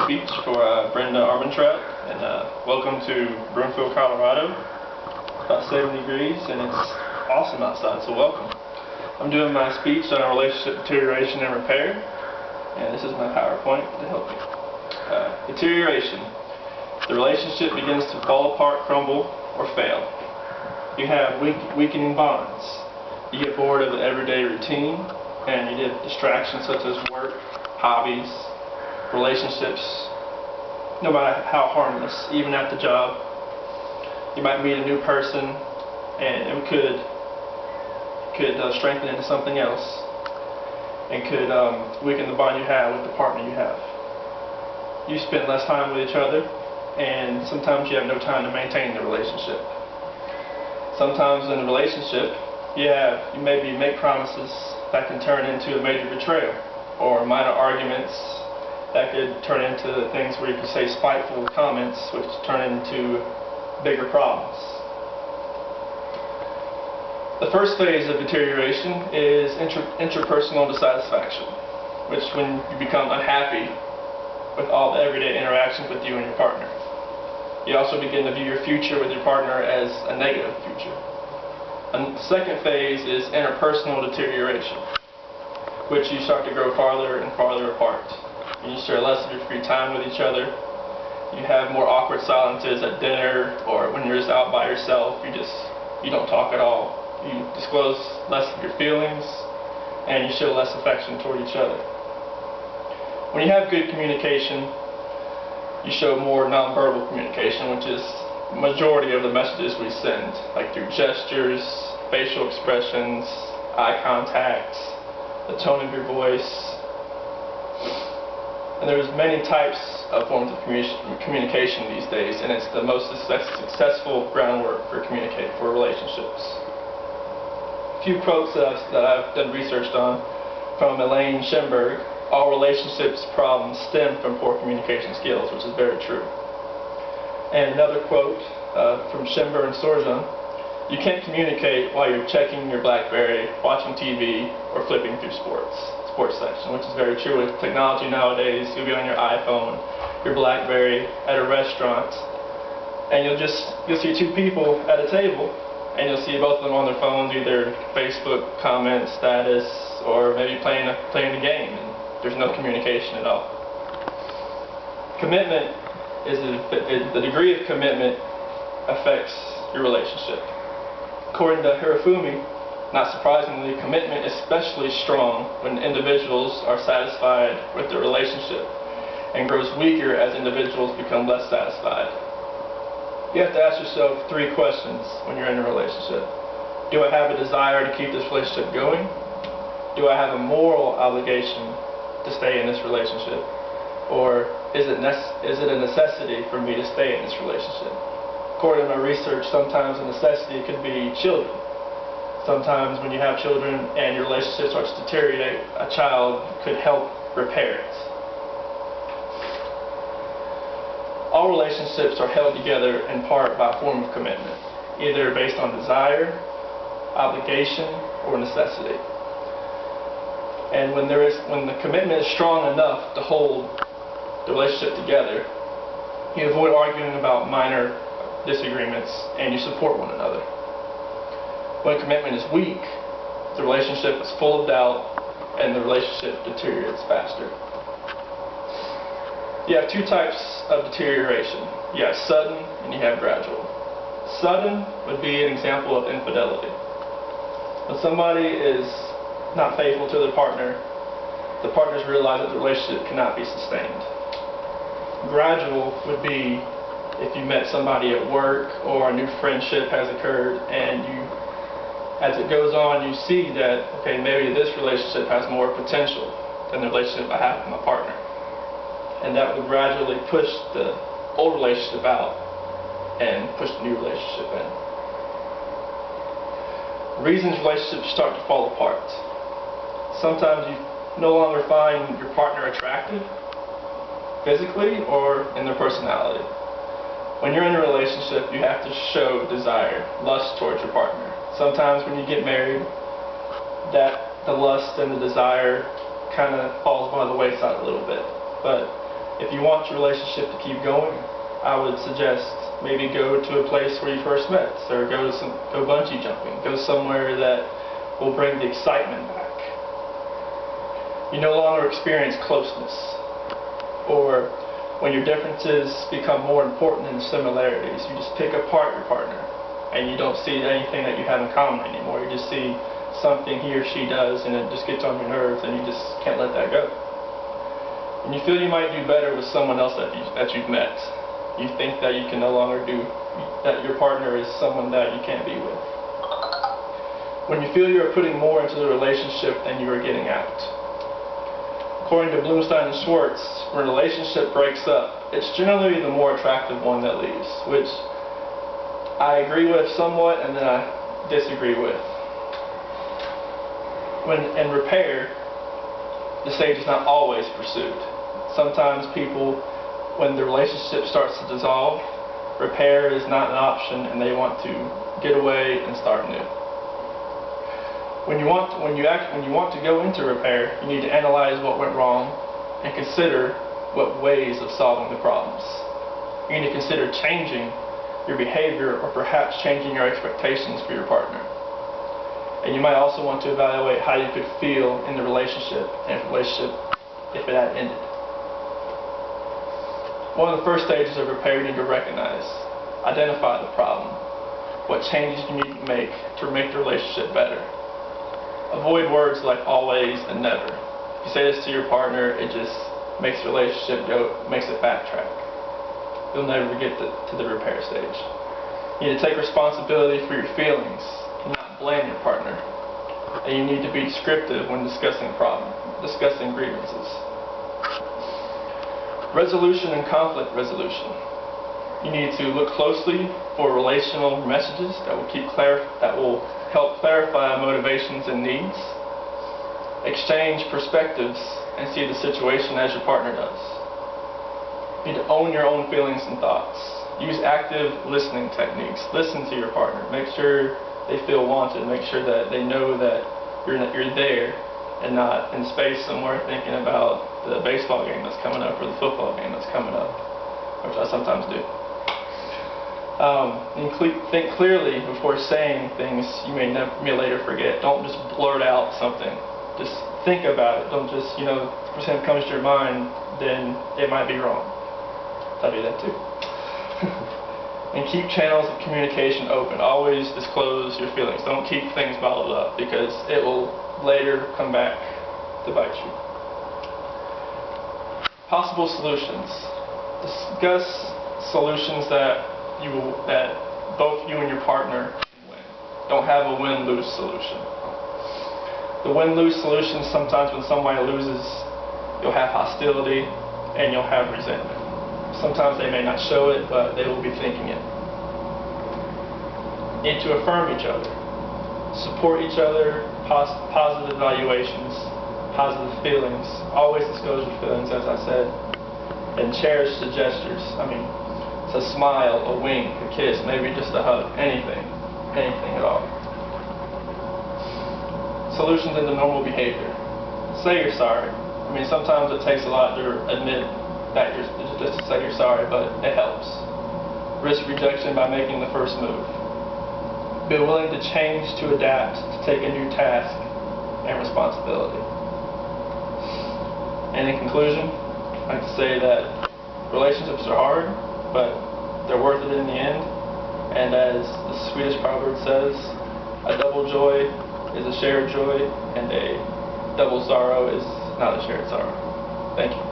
speech for Brenda Armentrout, and welcome to Broomfield, Colorado. About 70 degrees, and it's awesome outside, so welcome. I'm doing my speech on relationship deterioration and repair, and this is my PowerPoint to help me. Deterioration. The relationship begins to fall apart, crumble, or fail. You have weakening bonds. You get bored of the everyday routine, and you get distractions such as work, hobbies, relationships, no matter how harmless, even at the job. You might meet a new person, and it could strengthen into something else, and could weaken the bond you have with the partner you have. You spend less time with each other, and sometimes you have no time to maintain the relationship. Sometimes in a relationship, you maybe make promises that can turn into a major betrayal, or minor arguments that could turn into things where you could say spiteful comments, which turn into bigger problems. The first phase of deterioration is interpersonal dissatisfaction, which is when you become unhappy with all the everyday interactions with you and your partner. You also begin to view your future with your partner as a negative future. And the second phase is interpersonal deterioration, which you start to grow farther and farther apart. You share less of your free time with each other. You have more awkward silences at dinner, or when you're just out by yourself, you don't talk at all. You disclose less of your feelings, and you show less affection toward each other. When you have good communication, you show more nonverbal communication, which is the majority of the messages we send, like through gestures, facial expressions, eye contact, the tone of your voice. And there's many types of forms of communication these days, and it's the most successful groundwork for relationships. A few quotes that I've done research on from Elaine Schemberg: all relationships problems stem from poor communication skills, which is very true. And another quote from Schemberg and Sorjan: you can't communicate while you're checking your BlackBerry, watching TV, or flipping through sports section, which is very true. With technology nowadays, you'll be on your iPhone, your BlackBerry, at a restaurant, and you'll see two people at a table, and you'll see both of them on their phones, either Facebook comment status, or maybe playing a game, and there's no communication at all. Commitment is the degree of commitment affects your relationship. According to Hirofumi, not surprisingly, commitment is especially strong when individuals are satisfied with their relationship, and grows weaker as individuals become less satisfied. You have to ask yourself 3 questions when you're in a relationship. Do I have a desire to keep this relationship going? Do I have a moral obligation to stay in this relationship? Or is it a necessity for me to stay in this relationship? According to my research, sometimes a necessity could be children. Sometimes when you have children and your relationship starts to deteriorate, a child could help repair it. All relationships are held together in part by a form of commitment, either based on desire, obligation, or necessity. And when the commitment is strong enough to hold the relationship together, you avoid arguing about minor disagreements, and you support one another. When commitment is weak, the relationship is full of doubt, and the relationship deteriorates faster. You have 2 types of deterioration. You have sudden and you have gradual. Sudden would be an example of infidelity. When somebody is not faithful to their partner, the partners realize that the relationship cannot be sustained. Gradual would be if you met somebody at work, or a new friendship has occurred, and as it goes on, you see that, okay, maybe this relationship has more potential than the relationship I have with my partner. And that would gradually push the old relationship out and push the new relationship in. Reasons relationships start to fall apart. Sometimes you no longer find your partner attractive, physically or in their personality. When you're in a relationship, you have to show desire, lust towards your partner. Sometimes when you get married, the lust and the desire kind of falls by the wayside a little bit. But If you want your relationship to keep going, I would suggest maybe go to a place where you first met, or go bungee jumping, go somewhere that will bring the excitement back. You no longer experience closeness, or when your differences become more important than the similarities, you just pick apart your partner, and you don't see anything that you have in common anymore. You just see something he or she does, and it just gets on your nerves, and you just can't let that go. And you feel you might do better with someone else that you've met. You think that you can no longer that your partner is someone that you can't be with. When you feel you are putting more into the relationship than you are getting out. According to Bloomstein and Schwartz, when a relationship breaks up, it's generally the more attractive one that leaves, which I agree with somewhat and then I disagree with. When in repair, the stage is not always pursued. Sometimes people, when the relationship starts to dissolve, repair is not an option and they want to get away and start new. When you want to go into repair, you need to analyze what went wrong and consider what ways of solving the problems. You need to consider changing your behavior or perhaps changing your expectations for your partner. And you might also want to evaluate how you could feel in the relationship and if it had ended. One of the first stages of repair you need to recognize, identify the problem, what changes you need to make the relationship better. Avoid words like always and never. If you say this to your partner, it just makes the relationship makes it backtrack. You'll never get to the repair stage. You need to take responsibility for your feelings and not blame your partner. And you need to be descriptive when discussing grievances. Resolution and conflict resolution. You need to look closely for relational messages that will help clarify motivations and needs. Exchange perspectives and see the situation as your partner does. You need to own your own feelings and thoughts. Use active listening techniques. Listen to your partner. Make sure they feel wanted. Make sure that they know that you're there and not in space somewhere thinking about the baseball game that's coming up or the football game that's coming up, which I sometimes do. Think clearly before saying things you may later forget. Don't just blurt out something. Just think about it. Don't just, if something comes to your mind, then it might be wrong. I do that too. And keep channels of communication open. Always disclose your feelings. Don't keep things bottled up because it will later come back to bite you. Possible solutions. Discuss solutions that both you and your partner win. Don't have a win-lose solution. The win-lose solution, sometimes when somebody loses, you'll have hostility and you'll have resentment. Sometimes they may not show it, but they will be thinking it. Need to affirm each other. Support each other, positive evaluations, positive feelings. Always disclose your feelings, as I said. And cherish the gestures. It's a smile, a wink, a kiss, maybe just a hug, anything at all. Solutions into normal behavior. Say you're sorry. Sometimes it takes a lot to admit that just to say you're sorry, but it helps. Risk rejection by making the first move. Be willing to change, to adapt, to take a new task and responsibility. And in conclusion, I'd like to say that relationships are hard, but they're worth it in the end. And as the Swedish proverb says, a double joy is a shared joy, and a double sorrow is not a shared sorrow. Thank you.